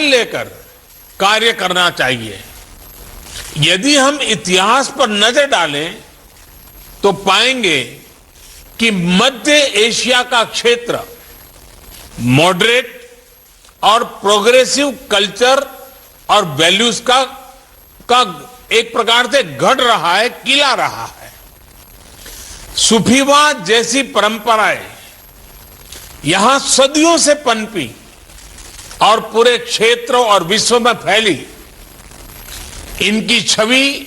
लेकर कार्य करना चाहिए। यदि हम इतिहास पर नजर डालें तो पाएंगे कि मध्य एशिया का क्षेत्र मॉडरेट और प्रोग्रेसिव कल्चर और वैल्यूज का एक प्रकार से गढ़ रहा है, किला रहा है। सूफीवाद जैसी परंपराएं यहां सदियों से पनपी और पूरे क्षेत्र और विश्व में फैली। इनकी छवि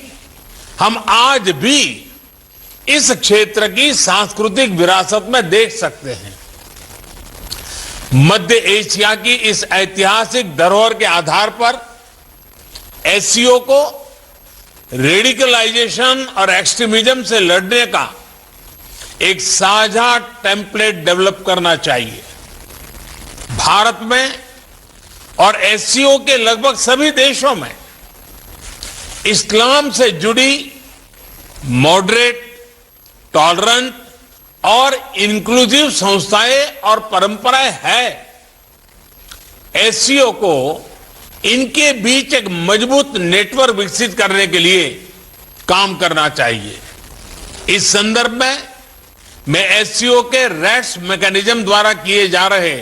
हम आज भी इस क्षेत्र की सांस्कृतिक विरासत में देख सकते हैं। मध्य एशिया की इस ऐतिहासिक धरोहर के आधार पर एससीओ को रेडिकलाइजेशन और एक्सट्रीमिज्म से लड़ने का एक साझा टेम्पलेट डेवलप करना चाहिए। भारत में और एससीओ के लगभग सभी देशों में इस्लाम से जुड़ी मॉडरेट, टॉलरेंट और इंक्लूसिव संस्थाएं और परंपराएं हैं। एससीओ को इनके बीच एक मजबूत नेटवर्क विकसित करने के लिए काम करना चाहिए। इस संदर्भ में मैं एससीओ के रेट्स मैकेनिज्म द्वारा किए जा रहे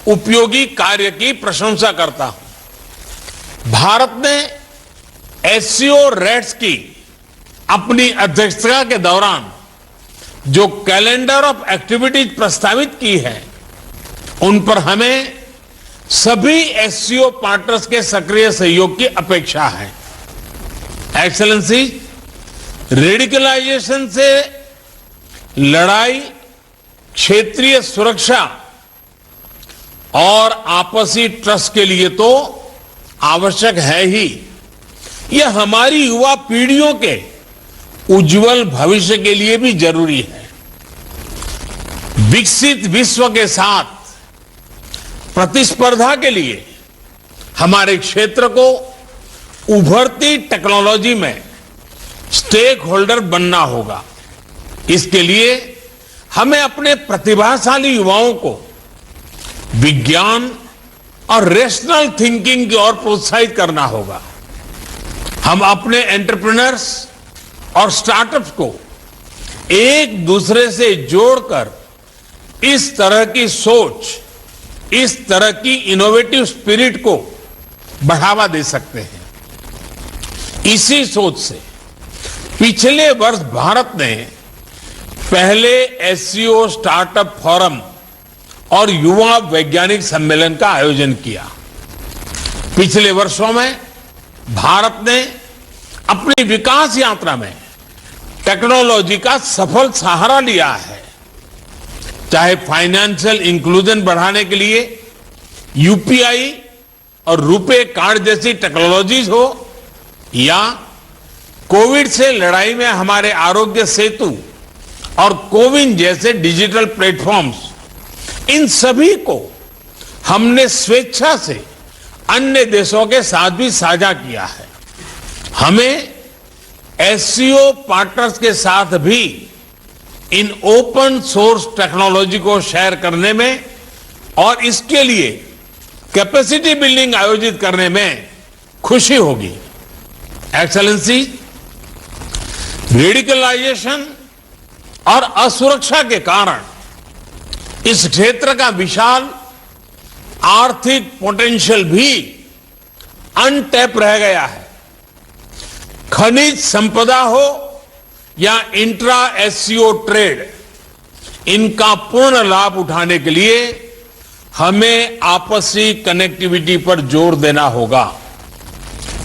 उपयोगी कार्य की प्रशंसा करता हूं। भारत ने एससीओ रेट्स की अपनी अध्यक्षता के दौरान जो कैलेंडर ऑफ एक्टिविटीज प्रस्तावित की है, उन पर हमें सभी एससीओ पार्टनर्स के सक्रिय सहयोग की अपेक्षा है। एक्सेलेंसी, रेडिकलाइजेशन से लड़ाई क्षेत्रीय सुरक्षा और आपसी ट्रस्ट के लिए तो आवश्यक है ही, यह हमारी युवा पीढ़ियों के उज्जवल भविष्य के लिए भी जरूरी है। विकसित विश्व के साथ प्रतिस्पर्धा के लिए हमारे क्षेत्र को उभरती टेक्नोलॉजी में स्टेक होल्डर बनना होगा। इसके लिए हमें अपने प्रतिभाशाली युवाओं को विज्ञान और रेशनल थिंकिंग की ओर प्रोत्साहित करना होगा। हम अपने एंटरप्रेन्योर्स और स्टार्टअप्स को एक दूसरे से जोड़कर इस तरह की सोच, इस तरह की इनोवेटिव स्पिरिट को बढ़ावा दे सकते हैं। इसी सोच से पिछले वर्ष भारत ने पहले एससीओ स्टार्टअप फोरम और युवा वैज्ञानिक सम्मेलन का आयोजन किया। पिछले वर्षों में भारत ने अपनी विकास यात्रा में टेक्नोलॉजी का सफल सहारा लिया है। चाहे फाइनेंशियल इंक्लूजन बढ़ाने के लिए यूपीआई और रुपे कार्ड जैसी टेक्नोलॉजीज हो, या कोविड से लड़ाई में हमारे आरोग्य सेतु और कोविन जैसे डिजिटल प्लेटफॉर्म्स, इन सभी को हमने स्वेच्छा से अन्य देशों के साथ भी साझा किया है। हमें एससीओ पार्टनर्स के साथ भी इन ओपन सोर्स टेक्नोलॉजी को शेयर करने में और इसके लिए कैपेसिटी बिल्डिंग आयोजित करने में खुशी होगी। एक्सेलेंसी, रेडिकलाइजेशन और असुरक्षा के कारण इस क्षेत्र का विशाल आर्थिक पोटेंशियल भी अनटैप रह गया है। खनिज संपदा हो या इंट्रा एससीओ ट्रेड, इनका पूर्ण लाभ उठाने के लिए हमें आपसी कनेक्टिविटी पर जोर देना होगा।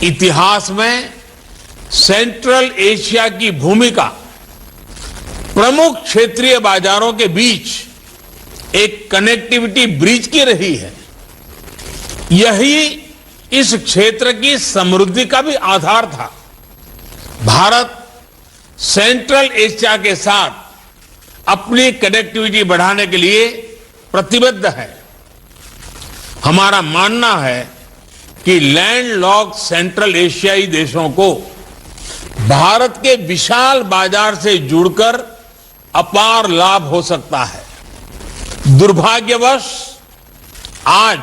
इतिहास में सेंट्रल एशिया की भूमिका प्रमुख क्षेत्रीय बाजारों के बीच एक कनेक्टिविटी ब्रिज की रही है। यही इस क्षेत्र की समृद्धि का भी आधार था। भारत सेंट्रल एशिया के साथ अपनी कनेक्टिविटी बढ़ाने के लिए प्रतिबद्ध है। हमारा मानना है कि लैंडलॉक्ड सेंट्रल एशियाई देशों को भारत के विशाल बाजार से जुड़कर अपार लाभ हो सकता है। दुर्भाग्यवश आज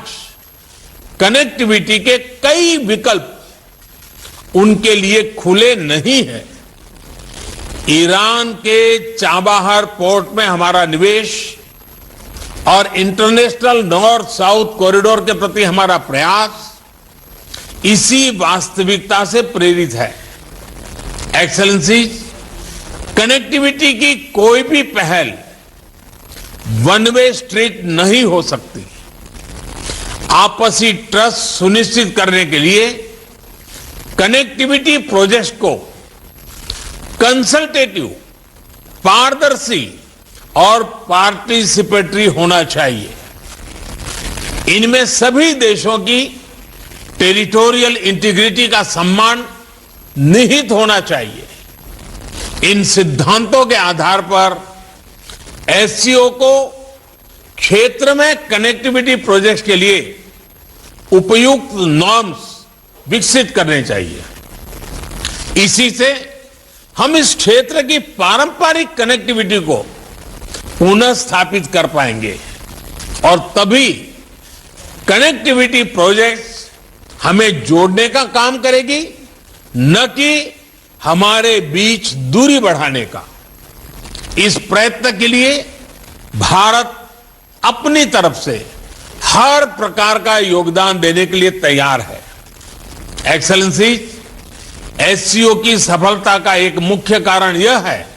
2 कनेक्टिविटी के कई विकल्प उनके लिए खुले नहीं हैं। ईरान के चाबाहार पोर्ट में हमारा निवेश और इंटरनेशनल नॉर्थ साउथ कॉरिडोर के प्रति हमारा प्रयास इसी वास्तविकता से प्रेरित है। एक्सेलेंसीज, कनेक्टिविटी की कोई भी पहल वन वे स्ट्रीट नहीं हो सकती। आपसी ट्रस्ट सुनिश्चित करने के लिए कनेक्टिविटी प्रोजेक्ट को कंसल्टेटिव, पारदर्शी और पार्टिसिपेटरी होना चाहिए। इनमें सभी देशों की टेरिटोरियल इंटीग्रिटी का सम्मान निहित होना चाहिए। इन सिद्धांतों के आधार पर एससीओ को क्षेत्र में कनेक्टिविटी प्रोजेक्ट्स के लिए उपयुक्त नॉर्म्स विकसित करने चाहिए। इसी से हम इस क्षेत्र की पारंपरिक कनेक्टिविटी को पुनः स्थापित कर पाएंगे और तभी कनेक्टिविटी प्रोजेक्ट्स हमें जोड़ने का काम करेगी, न कि हमारे बीच दूरी बढ़ाने का। इस प्रयत्न के लिए भारत अपनी तरफ से हर प्रकार का योगदान देने के लिए तैयार है। एक्सेलेंसीज, एससीओ की सफलता का एक मुख्य कारण यह है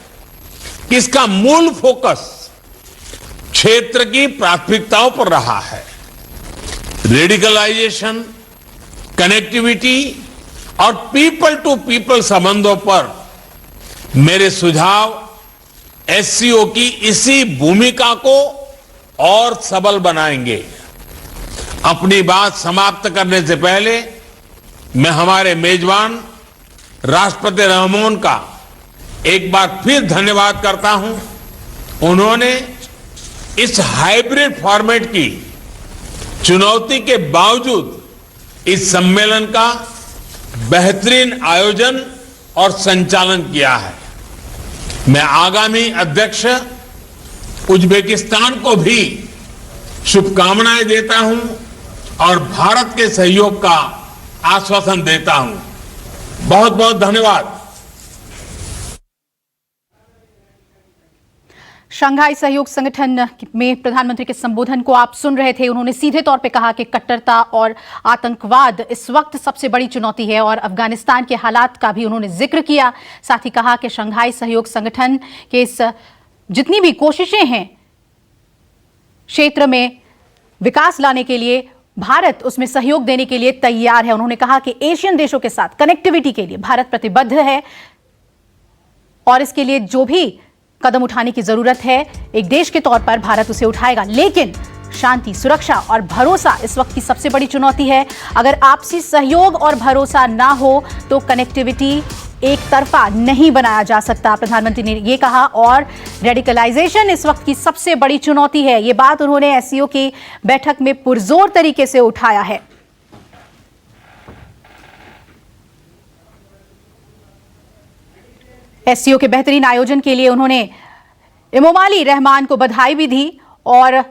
कि इसका मूल फोकस क्षेत्र की प्राथमिकताओं पर रहा है। रेडिकलाइजेशन, कनेक्टिविटी और पीपल टू पीपल संबंधों पर मेरे सुझाव एससीओ की इसी भूमिका को और सबल बनाएंगे। अपनी बात समाप्त करने से पहले मैं हमारे मेजबान राष्ट्रपति रहमोन का एक बार फिर धन्यवाद करता हूं। उन्होंने इस हाइब्रिड फॉर्मेट की चुनौती के बावजूद इस सम्मेलन का बेहतरीन आयोजन और संचालन किया है। मैं आगामी अध्यक्ष उज्बेकिस्तान को भी शुभकामनाएं देता हूं और भारत के सहयोग का आश्वासन देता हूं। बहुत बहुत धन्यवाद। शंघाई सहयोग संगठन में प्रधानमंत्री के संबोधन को आप सुन रहे थे। उन्होंने सीधे तौर पे कहा कि कट्टरता और आतंकवाद इस वक्त सबसे बड़ी चुनौती है और अफगानिस्तान के हालात का भी उन्होंने जिक्र किया। साथ ही कहा कि शंघाई सहयोग संगठन के इस जितनी भी कोशिशें हैं क्षेत्र में विकास लाने के लिए, भारत उसमें सहयोग देने के लिए तैयार है। उन्होंने कहा कि एशियन देशों के साथ कनेक्टिविटी के लिए भारत प्रतिबद्ध है और इसके लिए जो भी कदम उठाने की जरूरत है एक देश के तौर पर भारत उसे उठाएगा। लेकिन शांति, सुरक्षा और भरोसा इस वक्त की सबसे बड़ी चुनौती है। अगर आपसी सहयोग और भरोसा ना हो तो कनेक्टिविटी एक तरफा नहीं बनाया जा सकता, प्रधानमंत्री ने यह कहा। और रेडिकलाइजेशन इस वक्त की सबसे बड़ी चुनौती है। यह बात उन्होंने एससीओ की बैठक में पुरजोर तरीके से उठाया है। एससीओ के बेहतरीन आयोजन के लिए उन्होंने इमोमाली रहमान को बधाई भी दी और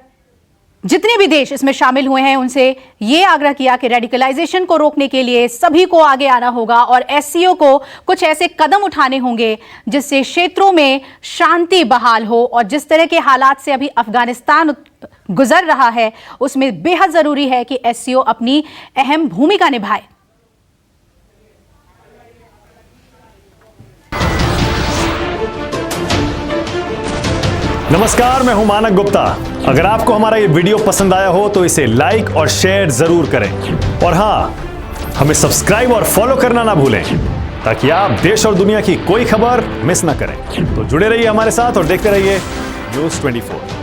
जितने भी देश इसमें शामिल हुए हैं उनसे यह आग्रह किया कि रेडिकलाइजेशन को रोकने के लिए सभी को आगे आना होगा और एससीओ को कुछ ऐसे कदम उठाने होंगे जिससे क्षेत्रों में शांति बहाल हो। और जिस तरह के हालात से अभी अफगानिस्तान गुजर रहा है उसमें बेहद जरूरी है कि एससीओ अपनी अहम भूमिका निभाए। नमस्कार, मैं हूं मानक गुप्ता। अगर आपको हमारा ये वीडियो पसंद आया हो तो इसे लाइक और शेयर जरूर करें और हां, हमें सब्सक्राइब और फॉलो करना ना भूलें ताकि आप देश और दुनिया की कोई खबर मिस ना करें। तो जुड़े रहिए हमारे साथ और देखते रहिए न्यूज़ 24।